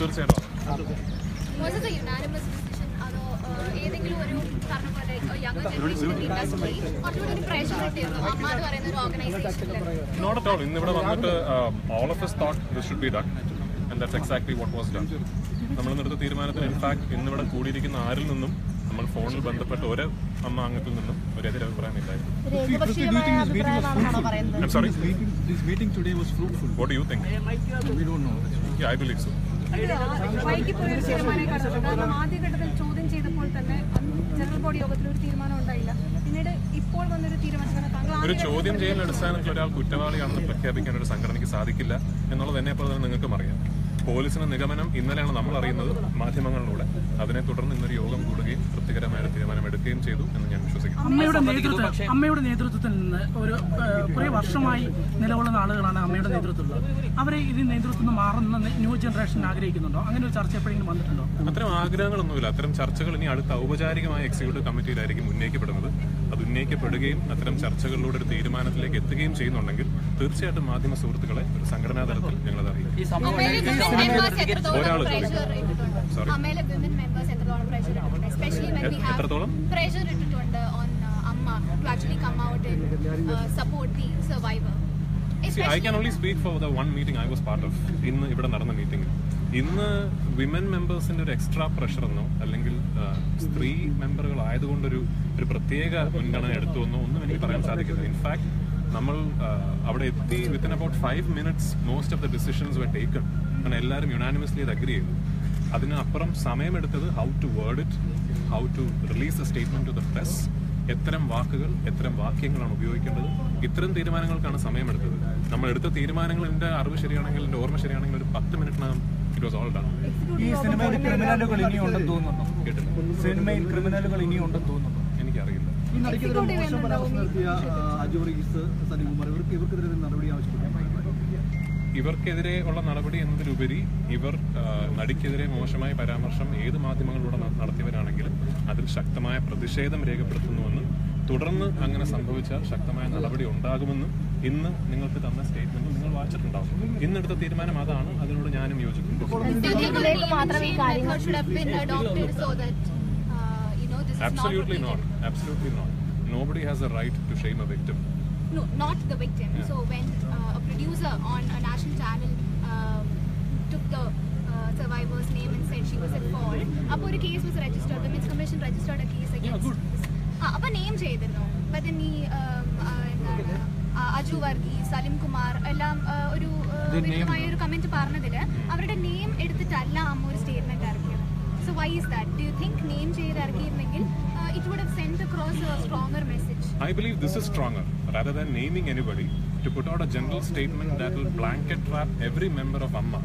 തീർച്ചയായിട്ടും. Not at all. ഇന്നിവിടെ വന്നിട്ട് all of us thought this should be done and that's exactly what was done. നമ്മൾ എടുത്ത തീരുമാനത്തിന് ഇൻഫാക്ട് ഇന്നിവിടെ കൂടിയിരിക്കുന്ന ആരിൽ നിന്നും നമ്മൾ ഫോണിൽ ബന്ധപ്പെട്ട ഒരു അമ്മ അംഗത്തിൽ നിന്നും ഒരു എതിരഭിപ്രായം ഇല്ലായിരുന്നു. I'm sorry? This meeting today was fruitful. What do you think? We don't know. Yeah, I believe so. ആദ്യഘട്ടത്തിൽ ചോദ്യം ചെയ്തപ്പോൾ തന്നെ ജനറൽ ബോഡി യോഗത്തിൽ ഒരു തീരുമാനം ഉണ്ടായില്ല. പിന്നീട് ഇപ്പോൾ വന്നൊരു തീരുമാനം ഒരു ചോദ്യം ചെയ്യൽ അടിസ്ഥാനത്തിൽ ഒരാൾ കുറ്റവാളിയാണെന്ന് പ്രഖ്യാപിക്കാൻ ഒരു സംഘടനയ്ക്ക് സാധിക്കില്ല എന്നുള്ളത് എന്നെപ്പോലെ തന്നെ നിങ്ങൾക്കും അറിയാം. പോലീസിന്റെ നിഗമനം ഇന്നലെയാണ് നമ്മൾ അറിയുന്നത് മാധ്യമങ്ങളിലൂടെ. അതിനെ തുടർന്ന് ഇന്നൊരു യോഗം കൂടുകയും തൃപ്തികരമായ തീരുമാനം എടുക്കുകയും ചെയ്തു എന്ന് ഞാൻ വിശ്വസിക്കുന്നു. അമ്മയുടെ നേതൃത്വത്തിൽ നിന്ന് കുറെ വർഷമായി നിലകൊള്ളുന്ന ആളുകളാണ് അമ്മയുടെ നേതൃത്വത്തിൽ. അവരെ ഇത് നേതൃത്വത്തിൽ നിന്ന് മാറുന്ന ന്യൂ ജനറേഷൻ ആഗ്രഹിക്കുന്നുണ്ടോ? അങ്ങനെ ഒരു ചർച്ച എപ്പോഴെങ്കിലും വന്നിട്ടുണ്ടോ? അത്തരം ആഗ്രഹങ്ങളൊന്നുമില്ല. അത്തരം ചർച്ചകൾ ഇനി അടുത്ത ഔപചാരികമായ എക്സിക്യൂട്ടീവ് കമ്മിറ്റിയിലായിരിക്കും ഉന്നയിക്കപ്പെടുന്നത്. അത് ഉന്നയിക്കപ്പെടുകയും അത്തരം ചർച്ചകളിലൂടെ ഒരു തീരുമാനത്തിലേക്ക് എത്തുകയും ചെയ്യുന്നുണ്ടെങ്കിൽ തീർച്ചയായിട്ടും മാധ്യമ സുഹൃത്തുക്കളെ ഒരു സംഘടനാ തലത്തിൽ ഞങ്ങളത് അറിയിക്കും. എത്രത്തോളം I can only speak for the one meeting I was part of. ഇന്ന് ഇവിടെ നടന്ന മീറ്റിംഗ് ഇന്ന് വിമൻ മെമ്പേഴ്സിന്റെ ഒരു എക്സ്ട്രാ പ്രഷർ എന്നോ അല്ലെങ്കിൽ സ്ത്രീ മെമ്പറുകളായതുകൊണ്ടൊരു പ്രത്യേക മുൻഗണന എടുത്തുവെന്നോ ഒന്നും എനിക്ക് പറയാൻ സാധിക്കില്ല. ഇൻഫാക്ട് നമ്മൾ അവിടെ എത്തി within about 5 minutes most of the decisions were taken. കാരണം എല്ലാവരും യുനാനിമസ്ലി അത് അഗ്രി ചെയ്തു. അതിനപ്പുറം സമയമെടുത്തത് how to word it, how to release a statement to the press, എത്തരം വാക്കുകൾ എത്തരം വാക്യങ്ങളാണ് ഉപയോഗിക്കേണ്ടത്. ഇത്തരം തീരുമാനങ്ങൾക്കാണ് സമയമെടുത്തത്. നമ്മൾ എടുത്ത തീരുമാനങ്ങൾ എൻ്റെ അറിവ് ശരിയാണെങ്കിൽ എൻ്റെ ഓർമ്മ ശരിയാണെങ്കിൽ ഒരു 10 മിനിറ്റിനകം ഇറ്റ് വാസ് ഓൾ ഡൺ. ഈ സിനിമയിൽ ക്രിമിനലുകൾ ഇനിയുണ്ടെന്ന് തോന്നുന്നുണ്ടോ? സിനിമയിൽ ക്രിമിനലുകൾ ഇനിയുണ്ടെന്ന് തോന്നുന്നുണ്ടോ? എനിക്കറിയില്ല. ഇവർക്കെതിരെ ഉള്ള നടപടി എന്നതിലുപരി ഇവർ നടിക്കെതിരെ മോശമായ പരാമർശം ഏത് മാധ്യമങ്ങളിലൂടെ നടത്തിയവരാണെങ്കിലും അതിൽ ശക്തമായ പ്രതിഷേധം രേഖപ്പെടുത്തുന്നുവെന്നും തുടർന്ന് അങ്ങനെ സംഭവിച്ചാൽ ശക്തമായ നടപടി ഉണ്ടാകുമെന്നും ഇന്ന് നിങ്ങൾക്ക് തന്ന സ്റ്റേറ്റ്മെന്റ് നിങ്ങൾ വായിച്ചിട്ടുണ്ടാവും. ഇന്നെടുത്ത തീരുമാനം അതാണ്. അതിനോട് ഞാനും യോജിക്കുന്നു. Absolutely not. Absolutely not. Nobody has a right to shame a victim. No, not the victim. Yeah. So when a producer on a national channel took the survivor's name and said she was at fault, a case was registered. The Women's Commission registered a case against. Yeah, good. Appa name cheyidirno. But then Aju Varghese, Salim Kumar എല്ലാം ഒരു വ്യക്തമായ ഒരു comment പറഞ്ഞതില് അവരുടെ name എടുത്തിട്ടല്ല അമ്മ ഒരു statement ഇറക്കിയത്. So why is that? Do you think name ചെയ്ത് ഇറക്കിയിരുന്നെങ്കിൽ it would have sent across a stronger message? I believe this is stronger. Rather than naming anybody, to put out a general statement that will blanket trap every member of Amma,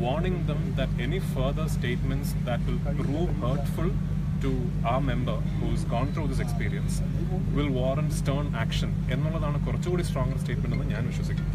warning them that any further statements that will prove hurtful to our member who's gone through this experience will warrant stern action. എന്നുള്ളതാണ് കുറച്ചുകൂടി stronger statement എന്ന് ഞാൻ വിശ്വസിക്കുന്നു.